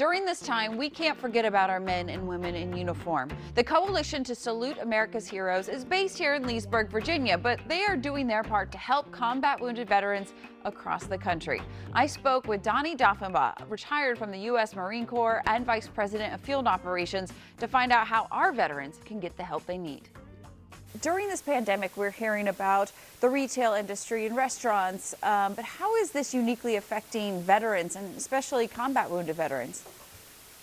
During this time, we can't forget about our men and women in uniform. The Coalition to Salute America's Heroes is based here in Leesburg, Virginia, but they are doing their part to help combat wounded veterans across the country. I spoke with Donny Daughenbaugh, retired from the U.S. Marine Corps and Vice President of Field Operations, to find out how our veterans can get the help they need. During this pandemic, we're hearing about the retail industry and restaurants, but how is this uniquely affecting veterans and especially combat wounded veterans?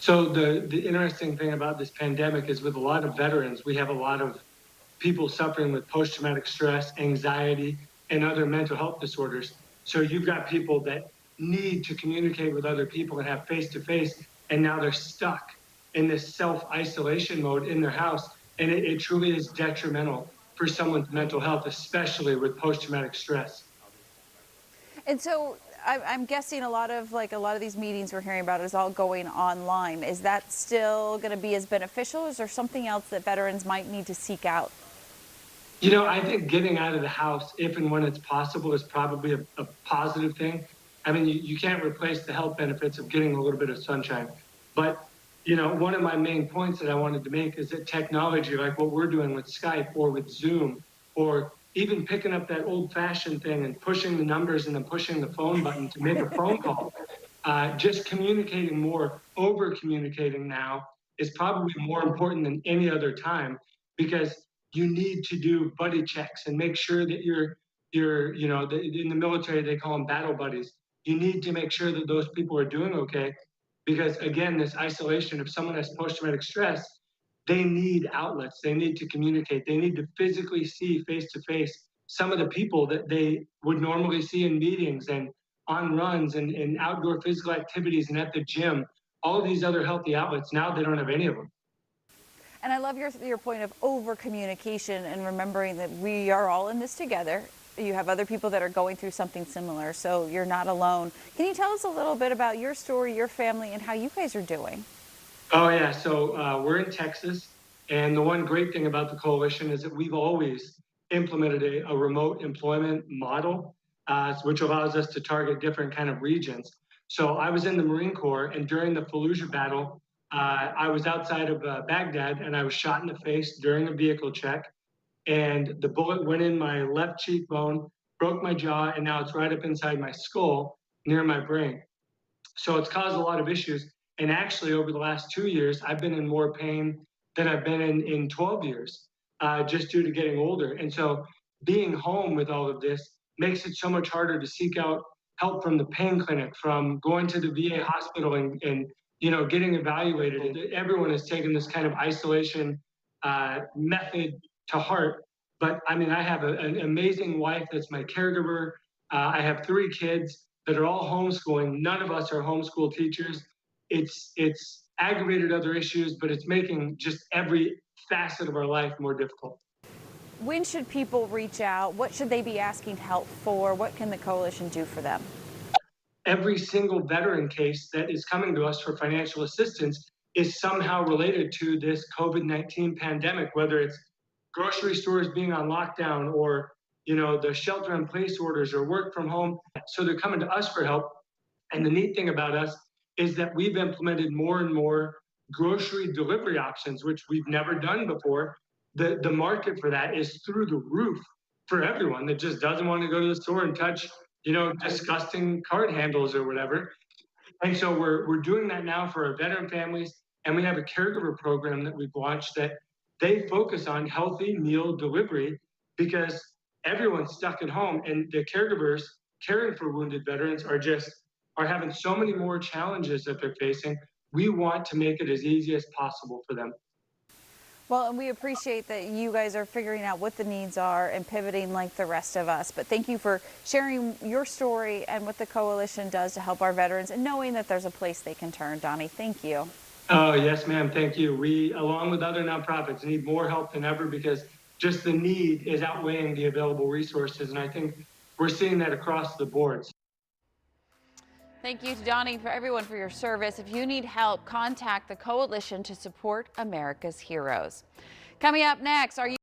So the interesting thing about this pandemic is with a lot of veterans, we have a lot of people suffering with post-traumatic stress, anxiety, and other mental health disorders. So you've got people that need to communicate with other people and have face-to-face, and now they're stuck in this self-isolation mode in their house. And it truly is detrimental for someone's mental health, especially with post-traumatic stress. And so I'm guessing a lot of these meetings we're hearing about is all going online. Is that still going to be as beneficial? Is there something else that veterans might need to seek out? You know, I think getting out of the house, if and when it's possible, is probably a positive thing. I mean, you can't replace the health benefits of getting a little bit of sunshine. But, you know, one of my main points that I wanted to make is that technology, like what we're doing with Skype or with Zoom, or even picking up that old-fashioned thing and pushing the numbers and then pushing the phone button to make a phone call, just communicating more, over-communicating now is probably more important than any other time, because you need to do buddy checks and make sure that in the military, they call them battle buddies. You need to make sure that those people are doing okay, because again, this isolation, if someone has post-traumatic stress, they need outlets, they need to communicate, they need to physically see face-to-face some of the people that they would normally see in meetings and on runs and outdoor physical activities and at the gym, all of these other healthy outlets. Now they don't have any of them. And I love your point of over communication and remembering that we are all in this together. You have other people that are going through something similar, so you're not alone. Can you tell us a little bit about your story, your family, and how you guys are doing? Oh yeah, so we're in Texas, and the one great thing about the coalition is that we've always implemented a remote employment model, which allows us to target different kind of regions. So I was in the Marine Corps, and during the Fallujah battle, I was outside of Baghdad, and I was shot in the face during a vehicle check, and the bullet went in my left cheekbone, broke my jaw, and now it's right up inside my skull near my brain. So it's caused a lot of issues. And actually, over the last 2 years, I've been in more pain than I've been in 12 years, just due to getting older. And so being home with all of this makes it so much harder to seek out help from the pain clinic, from going to the VA hospital and getting evaluated. And everyone has taken this kind of isolation method to heart. But I mean, I have an amazing wife that's my caregiver. I have 3 kids that are all homeschooling. None of us are homeschool teachers. It's aggravated other issues, but it's making just every facet of our life more difficult. When should people reach out? What should they be asking help for? What can the coalition do for them? Every single veteran case that is coming to us for financial assistance is somehow related to this COVID-19 pandemic, whether it's grocery stores being on lockdown or the shelter in place orders or work from home. So they're coming to us for help. And the neat thing about us is that we've implemented more and more grocery delivery options, which we've never done before. The market for that is through the roof for everyone that just doesn't want to go to the store and touch, disgusting card handles or whatever. And so we're doing that now for our veteran families. And we have a caregiver program that we've launched that they focus on healthy meal delivery, because everyone's stuck at home, and the caregivers caring for wounded veterans are having so many more challenges that they're facing. We want to make it as easy as possible for them. Well, and we appreciate that you guys are figuring out what the needs are and pivoting like the rest of us. But thank you for sharing your story and what the coalition does to help our veterans, and knowing that there's a place they can turn. Donny, thank you. Oh, yes, ma'am. Thank you. We, along with other nonprofits, need more help than ever, because just the need is outweighing the available resources. And I think we're seeing that across the board. Thank you to Donny, for everyone, for your service. If you need help, contact the Coalition to Support America's Heroes. Coming up next, are you